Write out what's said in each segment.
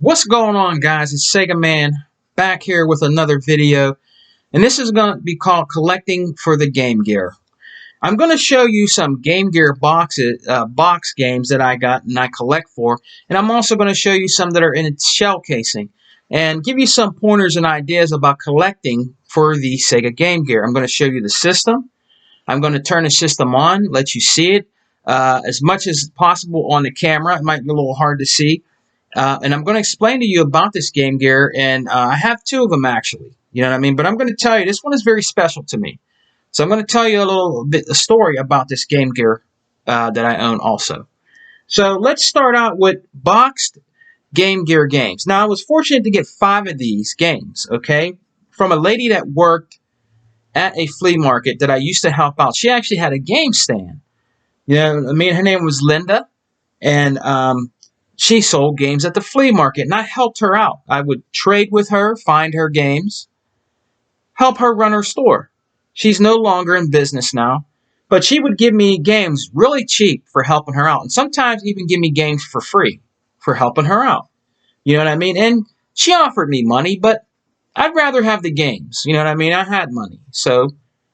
What's going on, guys? It's Sega Man back here with another video, and this is going to be called Collecting for the Game Gear. I'm going to show you some Game Gear box games that I got and I collect for, and I'm also going to show you some that are in its shell casing and give you some pointers and ideas about collecting for the Sega Game Gear. I'm going to show you the system. I'm going to turn the system on, let you see it as much as possible on the camera. It might be a little hard to see. And I'm going to explain to you about this Game Gear, and I have two of them actually, you know what I mean? But I'm going to tell you, this one is very special to me. So I'm going to tell you a story about this Game Gear that I own also. So let's start out with boxed Game Gear games. Now, I was fortunate to get 5 of these games, okay, from a lady that worked at a flea market that I used to help out. She actually had a game stand. You know, I mean, her name was Linda, and she sold games at the flea market, and I helped her out. I would trade with her, find her games, help her run her store. She's no longer in business now, but she would give me games really cheap for helping her out, and sometimes even give me games for free for helping her out. You know what I mean? And she offered me money, but I'd rather have the games. You know what I mean? I had money, so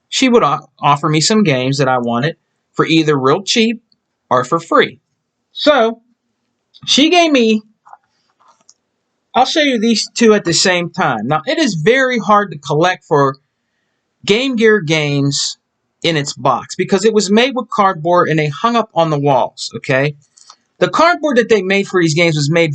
she would offer me some games that I wanted for either real cheap or for free. So she gave me, I'll show you these two at the same time. Now, it is very hard to collect for Game Gear games in its box because it was made with cardboard and they hung up on the walls, okay? The cardboard that they made for these games was made,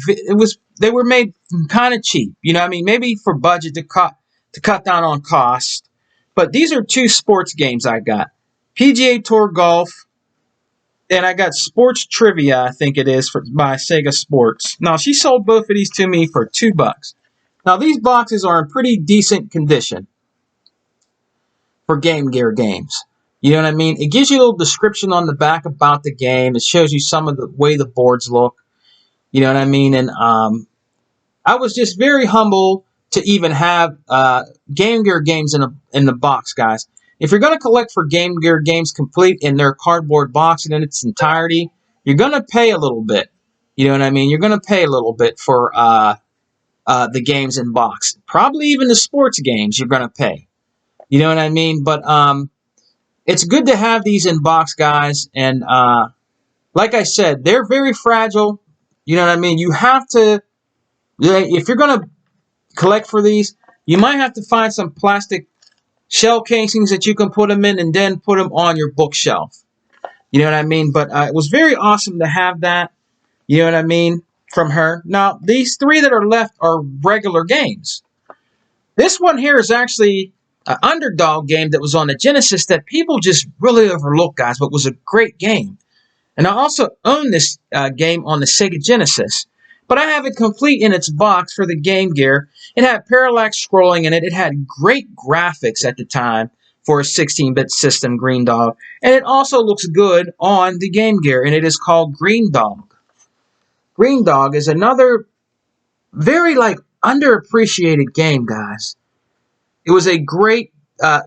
they were made kind of cheap, you know what I mean? Maybe for budget to cut down on cost. But these are two sports games I got. PGA Tour Golf, and I got Sports Trivia, I think it is, by Sega Sports. Now, she sold both of these to me for $2. Now, these boxes are in pretty decent condition for Game Gear games. You know what I mean? It gives you a little description on the back about the game. It shows you some of the way the boards look. You know what I mean? And I was just very humble to even have Game Gear games in the box, guys. If you're going to collect for Game Gear games complete in their cardboard box and in its entirety, you're going to pay a little bit. You know what I mean? You're going to pay a little bit for the games in box. Probably even the sports games you're going to pay. You know what I mean? But it's good to have these in box, guys. And like I said, they're very fragile. You know what I mean? You have to, if you're going to collect for these, you might have to find some plastic shell casings that you can put them in and then put them on your bookshelf. You know what I mean? But it was very awesome to have that, you know what I mean, from her. Now, these 3 that are left are regular games. This one here is actually an underdog game that was on the Genesis that people just really overlook, guys, but was a great game. And I also own this game on the Sega Genesis. But I have it complete in its box for the Game Gear. It had parallax scrolling in it. It had great graphics at the time for a 16-bit system, Green Dog. And it also looks good on the Game Gear, and it is called Green Dog. Green Dog is another very, underappreciated game, guys. It was a great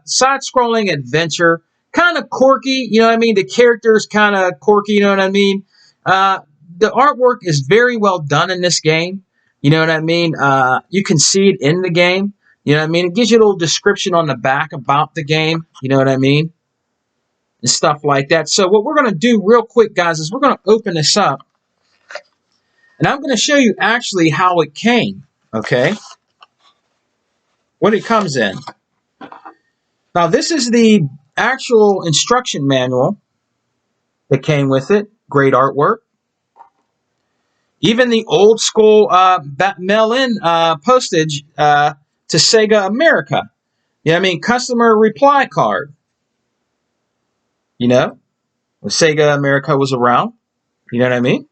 side-scrolling adventure, kind of quirky, you know what I mean? The character's kind of quirky, you know what I mean? The artwork is very well done in this game. You know what I mean? You can see it in the game. You know what I mean? It gives you a little description on the back about the game. You know what I mean? And stuff like that. So what we're going to do real quick, guys, is we're going to open this up. And I'm going to show you actually how it came. Okay? What it comes in. Now, this is the actual instruction manual that came with it. Great artwork. Even the old school mail-in postage to Sega America. You know what I mean? Customer reply card. You know? When Sega America was around. You know what I mean?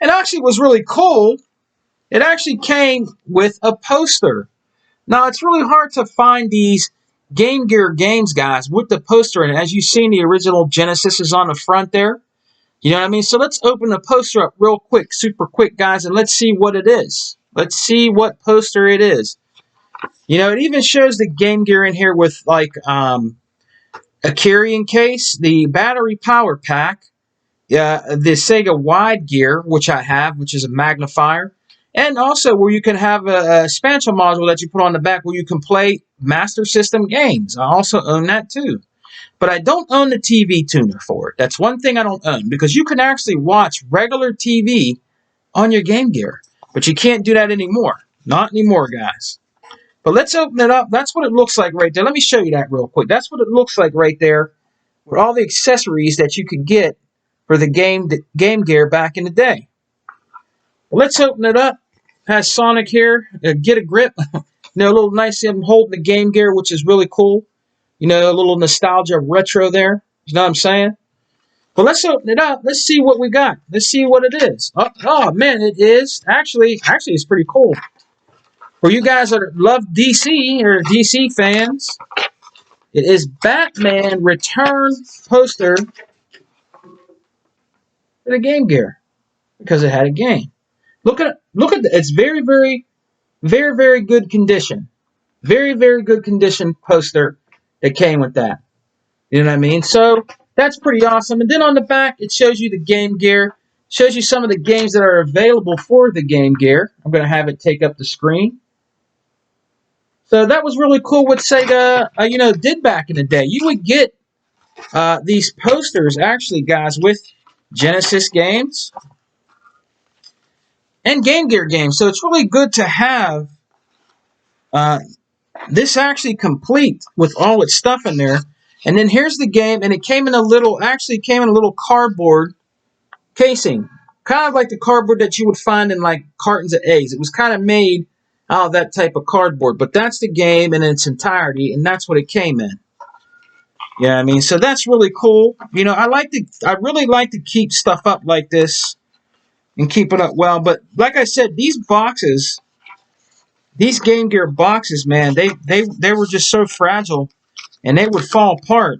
And actually was really cool. It actually came with a poster. Now, it's really hard to find these Game Gear games, guys, with the poster. And as you've seen, the original Genesis is on the front there. You know what I mean? So let's open the poster up real quick, super quick, guys, and let's see what it is. Let's see what poster it is. You know, it even shows the Game Gear in here with, a carrying case, the battery power pack, the Sega Wide Gear, which I have, which is a magnifier, And also where you can have a expansion module that you put on the back where you can play Master System games. I also own that too. But I don't own the TV tuner for it. That's one thing I don't own, because you can actually watch regular TV on your Game Gear. But you can't do that anymore. Not anymore, guys. But let's open it up. That's what it looks like right there. Let me show you that real quick. That's what it looks like right there, with all the accessories that you could get for the Game Gear back in the day. Well, let's open it up. Has Sonic here. Get a grip. A little nice him holding the Game Gear, which is really cool. A little nostalgia retro there. You know what I'm saying? Well, let's open it up. Let's see what we got. Let's see what it is. Oh man, it is. Actually, it's pretty cool. For you guys that love DC or DC fans, it is Batman Return poster for the Game Gear, because it had a game. Look at that. It's very, very, very, very good condition. Very, very good condition poster that came with that. You know what I mean? So that's pretty awesome. And then on the back, it shows you the Game Gear. Shows you some of the games that are available for the Game Gear. I'm going to have it take up the screen. So that was really cool what Sega, did back in the day. You would get these posters, actually, guys, with Genesis games and Game Gear games. So it's really good to have this actually complete with all its stuff in there. And then here's the game, and it came in a little cardboard casing. Kind of like the cardboard that you would find in like cartons of eggs. It was kind of made out of that type of cardboard. But that's the game in its entirety, and that's what it came in. Yeah, I mean, so that's really cool. I really like to keep stuff up like this and keep it up well. But like I said, these boxes, these Game Gear boxes, man, they were just so fragile, and they would fall apart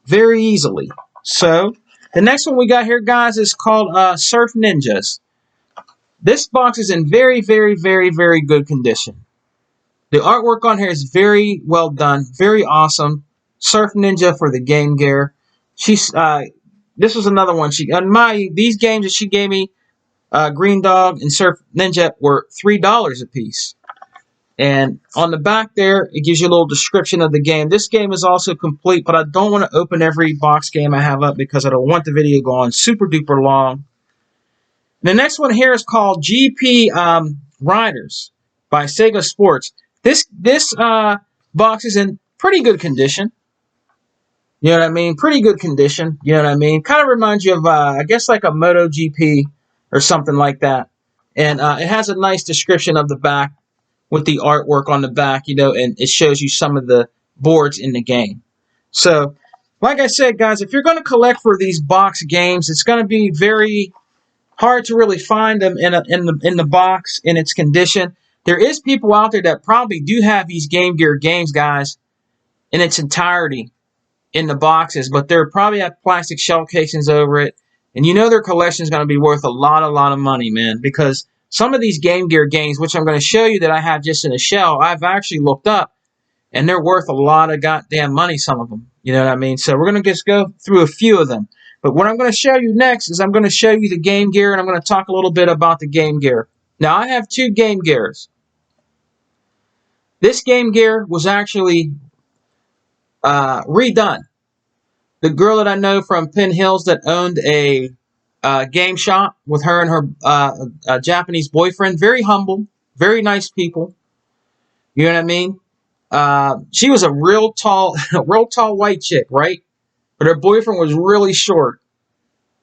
very easily. So the next one we got here, guys, is called Surf Ninjas. This box is in very, very, very, very good condition. The artwork on here is very well done, very awesome. Surf Ninja for the Game Gear. This was another one. These games that she gave me, Green Dog and Surf Ninja, were $3 a piece. And on the back there, it gives you a little description of the game. This game is also complete, but I don't want to open every box game I have up because I don't want the video going super duper long. The next one here is called GP Riders by Sega Sports. This box is in pretty good condition. You know what I mean? Pretty good condition. You know what I mean? Kind of reminds you of, I guess, like a MotoGP or something like that. And it has a nice description of the back with the artwork on the back, and it shows you some of the boards in the game. So, like I said, guys, if you're going to collect for these box games, it's going to be very hard to really find them in the box in its condition. There is people out there that probably do have these Game Gear games, guys, in its entirety in the boxes, but they're probably have plastic shell casings over it, and their collection is going to be worth a lot of money, man, because some of these Game Gear games, which I'm going to show you that I have just in a shell, I've actually looked up, and they're worth a lot of goddamn money, some of them. You know what I mean? So we're going to just go through a few of them. But what I'm going to show you next is I'm going to show you the Game Gear, and I'm going to talk a little bit about the Game Gear. Now, I have two Game Gears. This Game Gear was actually redone. The girl that I know from Penn Hills that owned a game shop with her and her Japanese boyfriend, very humble, very nice people. You know what I mean? She was a real tall white chick, right? But her boyfriend was really short.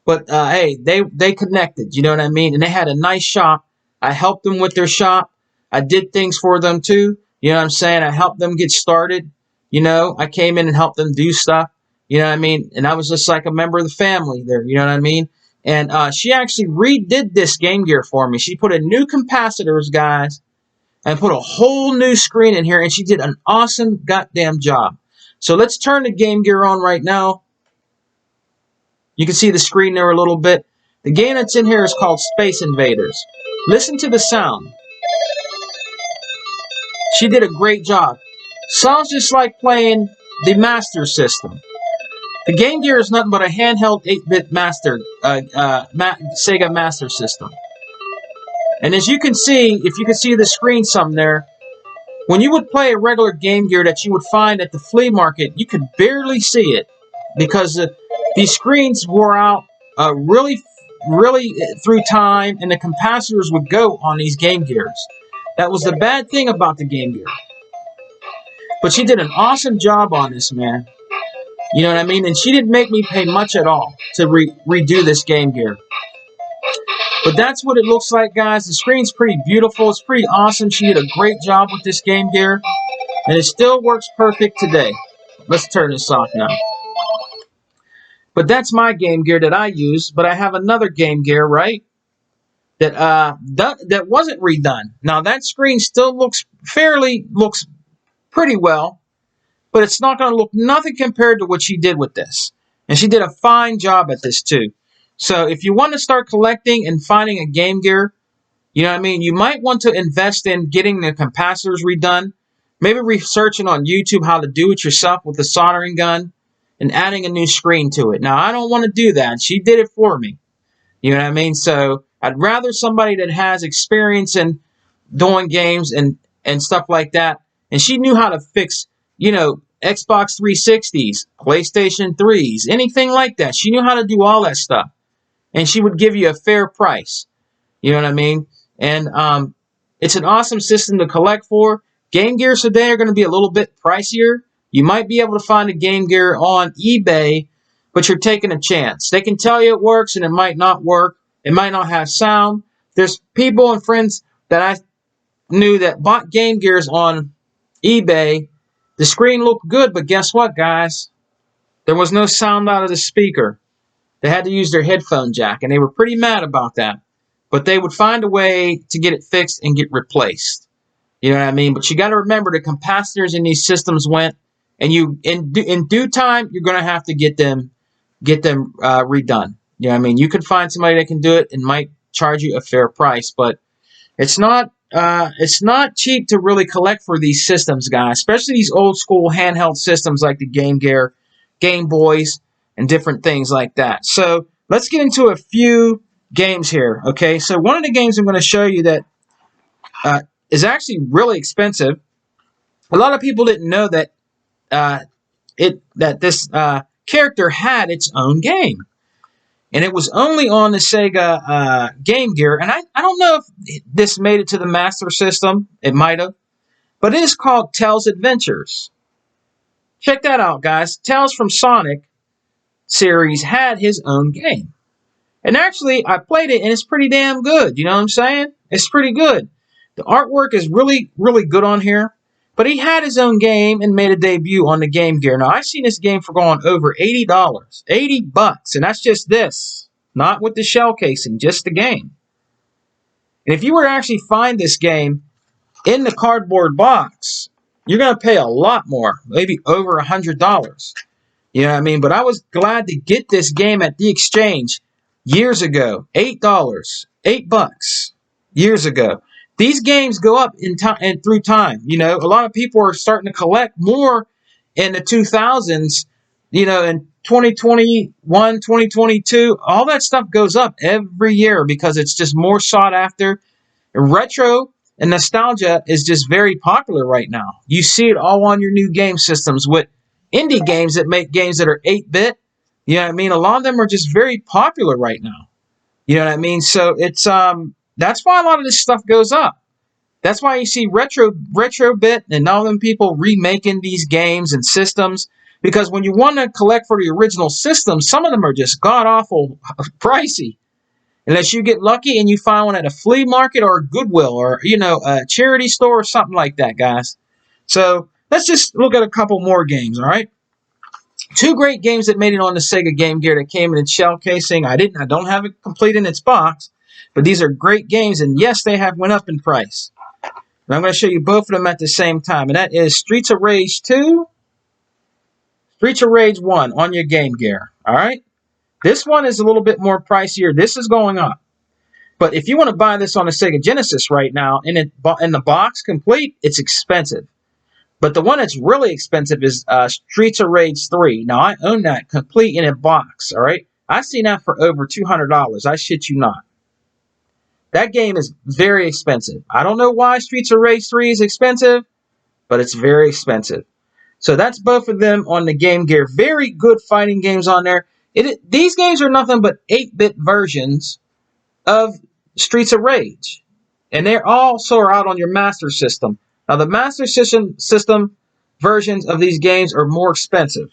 But hey, they connected. You know what I mean? And they had a nice shop. I helped them with their shop. I did things for them too. You know what I'm saying? I helped them get started. I came in and helped them do stuff. You know what I mean? And I was just like a member of the family there. You know what I mean? And she actually redid this Game Gear for me. She put in new capacitors, guys, and put a whole new screen in here. And she did an awesome goddamn job. So let's turn the Game Gear on right now. You can see the screen there a little bit. The game that's in here is called Space Invaders. Listen to the sound. She did a great job. Sounds just like playing the Master System. The Game Gear is nothing but a handheld 8-bit Sega Master System. And as you can see, if you can see the screen some there, when you would play a regular Game Gear that you would find at the flea market, you could barely see it because these screens wore out really through time, and the capacitors would go on these Game Gears. That was the bad thing about the Game Gear. But she did an awesome job on this, man. You know what I mean? And she didn't make me pay much at all to redo this Game Gear. But that's what it looks like, guys. The screen's pretty beautiful. It's pretty awesome. She did a great job with this Game Gear. And it still works perfect today. Let's turn this off now. But that's my Game Gear that I use. But I have another Game Gear, right? That wasn't redone. Now, that screen still looks pretty well. But it's not going to look nothing compared to what she did with this. And she did a fine job at this, too. So if you want to start collecting and finding a Game Gear, you know what I mean, you might want to invest in getting the capacitors redone, maybe researching on YouTube how to do it yourself with the soldering gun, and adding a new screen to it. Now, I don't want to do that. She did it for me. You know what I mean? So I'd rather somebody that has experience in doing games and stuff like that. And she knew how to fix, you know, Xbox 360s, PlayStation 3s, anything like that. She knew how to do all that stuff. And she would give you a fair price. You know what I mean? And it's an awesome system to collect for. Game Gears today are going to be a little bit pricier. You might be able to find a Game Gear on eBay, but you're taking a chance. They can tell you it works, and it might not work. It might not have sound. There's people and friends that I knew that bought Game Gears on eBay. The screen looked good, but guess what, guys? There was no sound out of the speaker. They had to use their headphone jack, and they were pretty mad about that. But they would find a way to get it fixed and get replaced. You know what I mean? But you got to remember the capacitors in these systems went, and in due time you're going to have to get them redone. You know what I mean? You could find somebody that can do it and might charge you a fair price, but it's not cheap to really collect for these systems, guys. Especially these old school handheld systems like the Game Gear, Game Boys, and different things like that. So let's get into a few games here, okay? So one of the games I'm going to show you that is actually really expensive. A lot of people didn't know that this character had its own game. And it was only on the Sega Game Gear. And I don't know if this made it to the Master System. It might have. But it is called Tails Adventures. Check that out, guys. Tails from Sonic series had his own game. And actually, I played it, and it's pretty damn good. You know what I'm saying? It's pretty good. The artwork is really, really good on here. But he had his own game and made a debut on the Game Gear. Now, I've seen this game for going over $80. $80. And that's just this. Not with the shell casing, just the game. And if you were to actually find this game in the cardboard box, you're going to pay a lot more. Maybe over $100. You know what I mean? But I was glad to get this game at the exchange years ago. $8. $8 years ago. These games go up in time and through time. You know, a lot of people are starting to collect more in the 2000s. You know, in 2021, 2022, all that stuff goes up every year because it's just more sought after. And retro and nostalgia is just very popular right now. You see it all on your new game systems with indie games that make games that are 8-bit. You know what I mean? A lot of them are just very popular right now. You know what I mean? So it's that's why a lot of this stuff goes up. That's why you see Retrobit and all them people remaking these games and systems. Because when you want to collect for the original system, some of them are just god-awful pricey. Unless you get lucky and you find one at a flea market or a Goodwill or, you know, a charity store or something like that, guys. So let's just look at a couple more games, all right? Two great games that made it on the Sega Game Gear that came in its shell casing. I don't have it complete in its box. But these are great games, and yes, they have went up in price. And I'm going to show you both of them at the same time, and that is Streets of Rage 2, Streets of Rage 1 on your Game Gear, all right? This one is a little bit more pricier. This is going up. But if you want to buy this on a Sega Genesis right now, in the box complete, it's expensive. But the one that's really expensive is Streets of Rage 3. Now, I own that complete in a box, all right? I've seen that for over $200. I shit you not. That game is very expensive. I don't know why Streets of Rage 3 is expensive, but it's very expensive. So that's both of them on the Game Gear. Very good fighting games on there. These games are nothing but 8-bit versions of Streets of Rage. And they're also out on your Master System. Now, the Master System versions of these games are more expensive.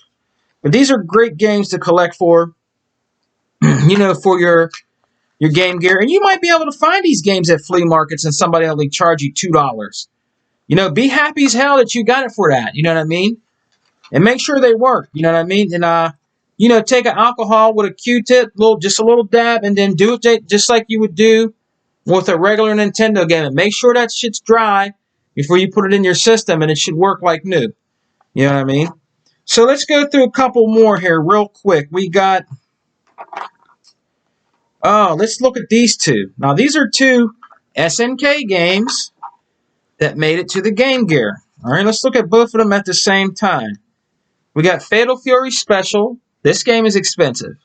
But these are great games to collect for, for your Game Gear. And you might be able to find these games at flea markets and somebody will charge you $2. Be happy as hell that you got it for that. You know what I mean? And make sure they work. You know what I mean? And, take an alcohol with a Q-tip, just a little dab, and then do it just like you would do with a regular Nintendo game. And make sure that shit's dry before you put it in your system, and it should work like new. You know what I mean? So let's go through a couple more here real quick. We got... let's look at these two. Now, these are two SNK games that made it to the Game Gear. All right, let's look at both of them at the same time. We got Fatal Fury Special. This game is expensive.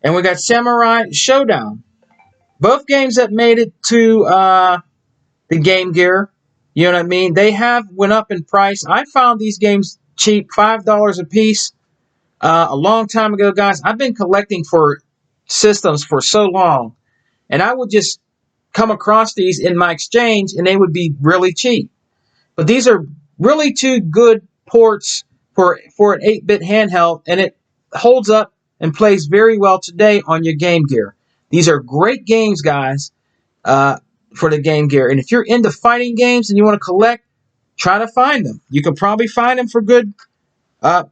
And we got Samurai Showdown. Both games that made it to the Game Gear. You know what I mean? They have went up in price. I found these games cheap, $5 a piece. A long time ago, guys. I've been collecting for systems for so long. And I would just come across these in my exchange, and they would be really cheap. But these are really two good ports for an 8-bit handheld, and it holds up and plays very well today on your Game Gear. These are great games, guys, for the Game Gear. And if you're into fighting games and you want to collect, try to find them. You can probably find them for good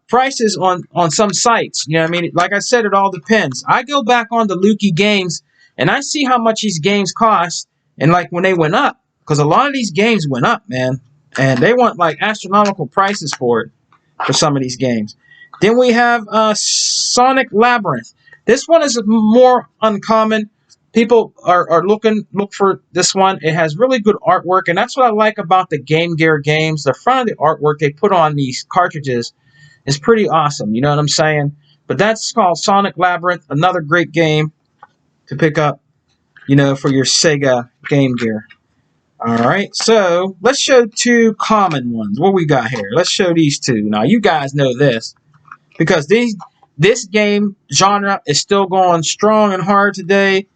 prices on some sites. You know what I mean? Like I said, it all depends. I go back on the Lukey Games, and I see how much these games cost, and like when they went up, because a lot of these games went up, man, and they want like astronomical prices for it, for some of these games. Then we have Sonic Labyrinth. This one is more uncommon. People look for this one. It has really good artwork, and that's what I like about the Game Gear games. The front of the artwork they put on these cartridges is pretty awesome. You know what I'm saying? But that's called Sonic Labyrinth, another great game to pick up, for your Sega Game Gear. All right, so let's show two common ones. What we got here? Let's show these two. Now, you guys know this because this game genre is still going strong and hard today.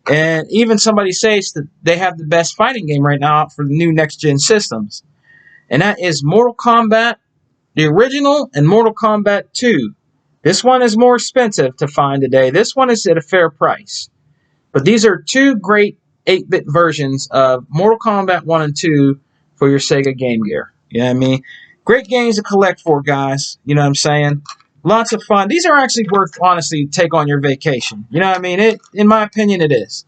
And even somebody says that they have the best fighting game right now for the new next-gen systems. And that is Mortal Kombat, the original, and Mortal Kombat 2. This one is more expensive to find today. This one is at a fair price. But these are two great 8-bit versions of Mortal Kombat 1 and 2 for your Sega Game Gear. You know what I mean? Great games to collect for, guys. You know what I'm saying? Lots of fun. These are actually worth, honestly, take on your vacation. You know what I mean? In my opinion, it is.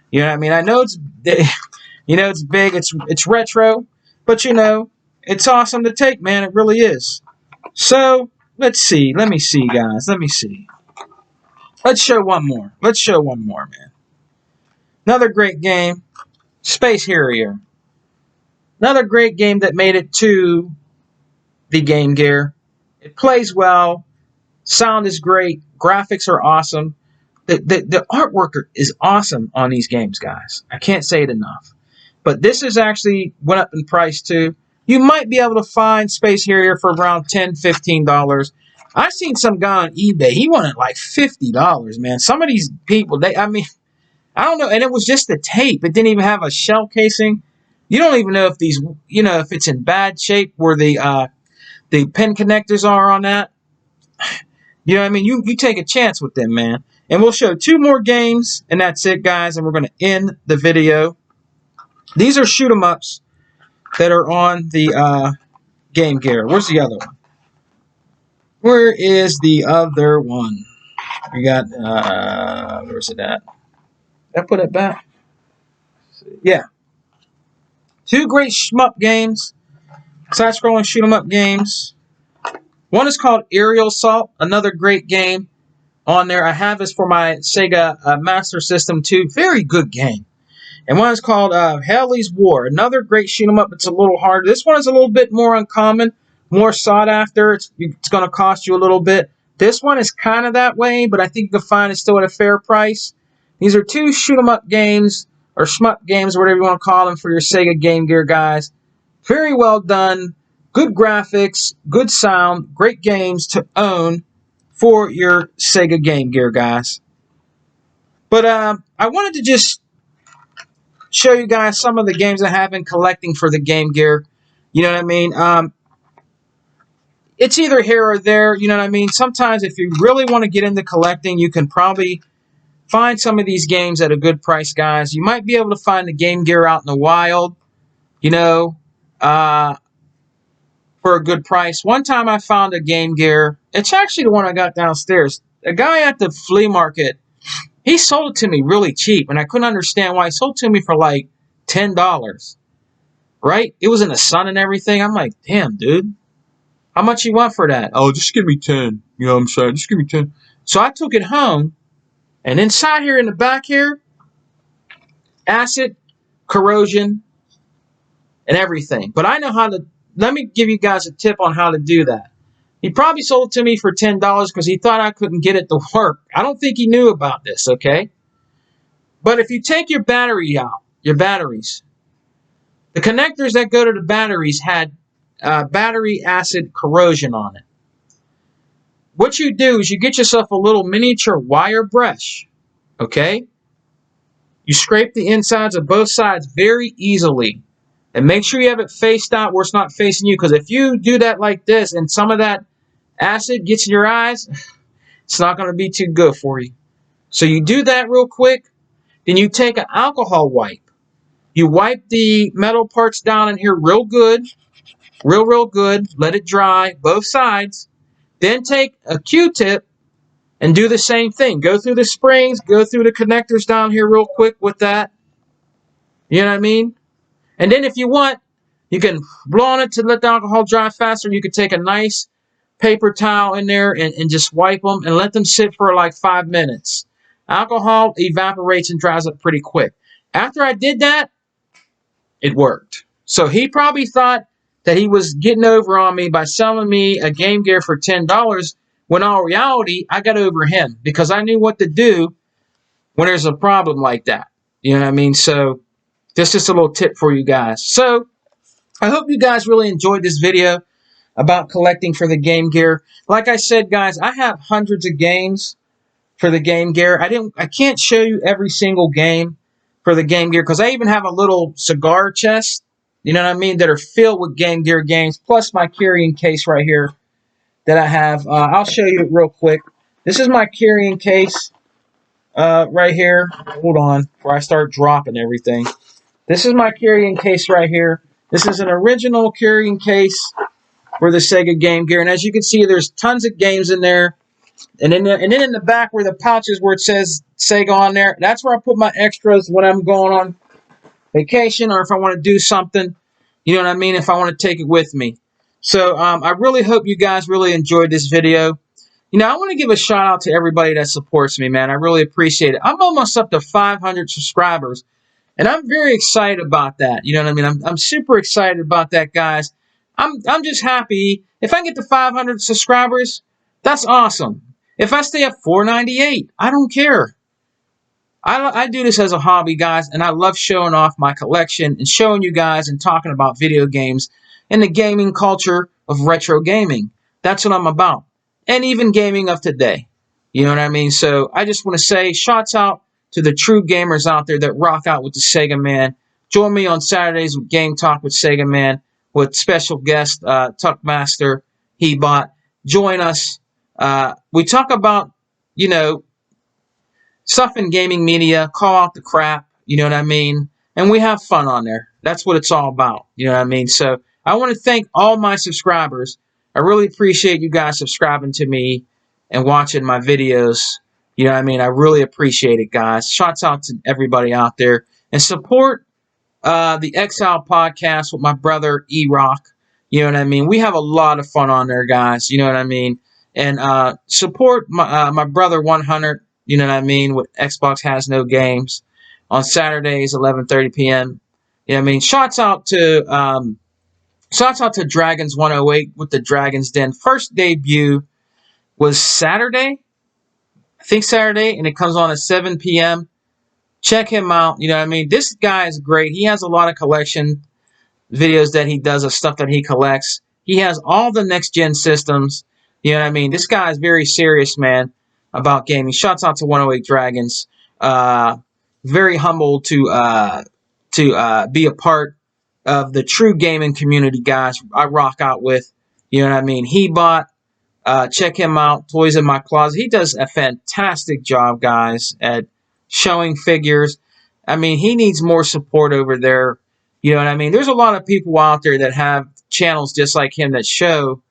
You know what I mean? I know it's big, it's retro, but it's awesome to take, man. It really is. So, let's see. Let me see, guys. Let me see. Let's show one more. Man. Another great game, Space Harrier. Another great game that made it to the Game Gear. It plays well. Sound is great. Graphics are awesome. The artwork is awesome on these games, guys. I can't say it enough. But this is actually went up in price, too. You might be able to find Space Harrier for around $10, $15. I've seen some guy on eBay. He wanted like $50, man. Some of these people, I don't know. And it was just the tape. It didn't even have a shell casing. You don't even know if these, if it's in bad shape where the pin connectors are on that. You know what I mean? You take a chance with them, man. And we'll show two more games, and that's it, guys. And we're going to end the video. These are shoot-em-ups that are on the Game Gear. Where's the other one? Where is the other one? We got, where's it at? Did I put it back? Yeah. Two great shmup games. Side-scrolling shoot-em-up games. One is called Aerial Assault. Another great game on there. I have this for my Sega Master System too. Very good game. And one is called Helly's War. Another great shoot-em-up. It's a little harder. This one is a little bit more uncommon, more sought after. It's going to cost you a little bit. This one is kind of that way, but I think you can find it still at a fair price. These are two shoot-em-up games or shmup games, whatever you want to call them, for your Sega Game Gear, guys. Very well done. Good graphics, good sound, great games to own for your Sega Game Gear, guys. But I wanted to just show you guys some of the games I have been collecting for the Game Gear. You know what I mean? It's either here or there. You know what I mean? Sometimes if you really want to get into collecting, you can probably find some of these games at a good price, guys. You might be able to find the Game Gear out in the wild, you know, for a good price. One time I found a Game Gear. It's actually the one I got downstairs. A guy at the flea market, he sold it to me really cheap, and I couldn't understand why. He sold it to me for like $10, right? It was in the sun and everything. I'm like, damn, dude. How much you want for that? Oh, just give me 10. You know what I'm saying? Just give me 10. So I took it home, and inside here in the back here, acid, corrosion, and everything. But I know how to, let me give you guys a tip on how to do that. He probably sold it to me for $10 because he thought I couldn't get it to work. I don't think he knew about this, okay? But if you take your battery out, your batteries, the connectors that go to the batteries had battery acid corrosion on it. What you do is you get yourself a little miniature wire brush, okay? You scrape the insides of both sides very easily. And make sure you have it faced out where it's not facing you. Because if you do that like this and some of that acid gets in your eyes, it's not going to be too good for you. So you do that real quick. Then you take an alcohol wipe. You wipe the metal parts down in here real good. Real good. Let it dry, both sides. Then take a Q-tip and do the same thing. Go through the springs. Go through the connectors down here real quick with that. You know what I mean? And then if you want, you can blow on it to let the alcohol dry faster. You could take a nice paper towel in there and just wipe them and let them sit for like 5 minutes. Alcohol evaporates and dries up pretty quick. After I did that, it worked. So he probably thought that he was getting over on me by selling me a Game Gear for $10, when in all reality, I got over him because I knew what to do when there's a problem like that. You know what I mean? So that's just a little tip for you guys. So I hope you guys really enjoyed this video about collecting for the Game Gear. Like I said, guys, I have hundreds of games for the Game Gear. I can't show you every single game for the Game Gear because I even have a little cigar chest, you know what I mean, that are filled with Game Gear games, plus my carrying case right here that I have. I'll show you it real quick. This is my carrying case right here. Hold on, before I start dropping everything. This is my carrying case right here. This is an original carrying case for the Sega Game Gear. And as you can see, there's tons of games in there. And then in the back where the pouch is where it says Sega on there, that's where I put my extras when I'm going on vacation or if I want to do something. You know what I mean? If I want to take it with me. So I really hope you guys really enjoyed this video. You know, I want to give a shout out to everybody that supports me, man. I really appreciate it. I'm almost up to 500 subscribers. And I'm very excited about that. You know what I mean? I'm super excited about that, guys. I'm just happy. If I get to 500 subscribers, that's awesome. If I stay at 498, I don't care. I do this as a hobby, guys, and I love showing off my collection and showing you guys and talking about video games and the gaming culture of retro gaming. That's what I'm about. And even gaming of today. You know what I mean? So I just want to say, shouts out to the true gamers out there that rock out with the Sega Man. Join me on Saturdays with Game Talk with Sega Man with special guest Tuckmaster Hebot. Join us. We talk about, you know, stuff in gaming media, call out the crap, you know what I mean? And we have fun on there. That's what it's all about, you know what I mean? So I want to thank all my subscribers. I really appreciate you guys subscribing to me and watching my videos. You know what I mean? I really appreciate it, guys. Shouts out to everybody out there. And support the Exile podcast with my brother, E-Rock. You know what I mean? We have a lot of fun on there, guys. You know what I mean? And support my brother, 100. You know what I mean? With Xbox Has No Games on Saturdays, 11:30 p.m. You know what I mean? Shouts out to Dragons 108 with the Dragons Den. First debut was Saturday. I think Saturday, and it comes on at 7 p.m. Check him out. You know what I mean? This guy is great. He has a lot of collection videos that he does of stuff that he collects. He has all the next gen systems. You know what I mean? This guy is very serious, man, about gaming. Shouts out to 108 Dragons. Very humbled to be a part of the true gaming community, guys. I rock out with. You know what I mean? He bought. Check him out, Toys in My Closet. He does a fantastic job, guys, at showing figures. I mean, he needs more support over there. You know what I mean? There's a lot of people out there that have channels just like him that show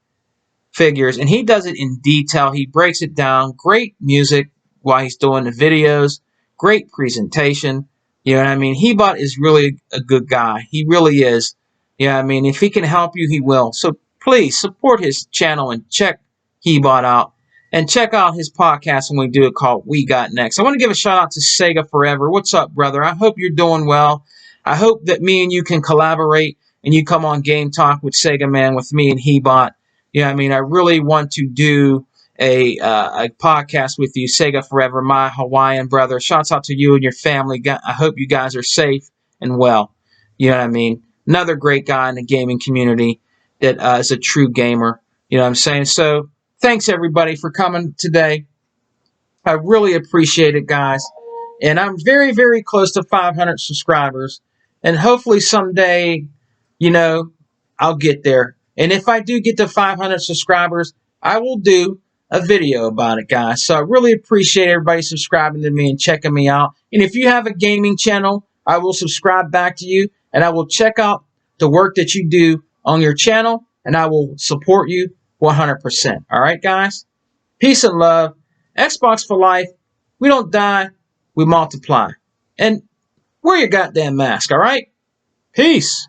figures, and he does it in detail. He breaks it down. Great music while he's doing the videos. Great presentation. You know what I mean? Hebot is really a good guy. He really is. You know what I mean? If he can help you, he will. So please support his channel and check Hebot out. And check out his podcast when we do it called We Got Next. I want to give a shout out to Sega Forever. What's up, brother? I hope you're doing well. I hope that me and you can collaborate and you come on Game Talk with Sega Man with me and Hebot. You know what I mean? I really want to do a podcast with you, Sega Forever, my Hawaiian brother. Shouts out to you and your family. I hope you guys are safe and well. You know what I mean? Another great guy in the gaming community that is a true gamer. You know what I'm saying? So thanks, everybody, for coming today. I really appreciate it, guys. And I'm very, very close to 500 subscribers. And hopefully someday, you know, I'll get there. And if I do get to 500 subscribers, I will do a video about it, guys. So I really appreciate everybody subscribing to me and checking me out. And if you have a gaming channel, I will subscribe back to you. And I will check out the work that you do on your channel. And I will support you 100%. All right, guys? Peace and love. Xbox for life. We don't die. We multiply. And wear your goddamn mask, all right? Peace.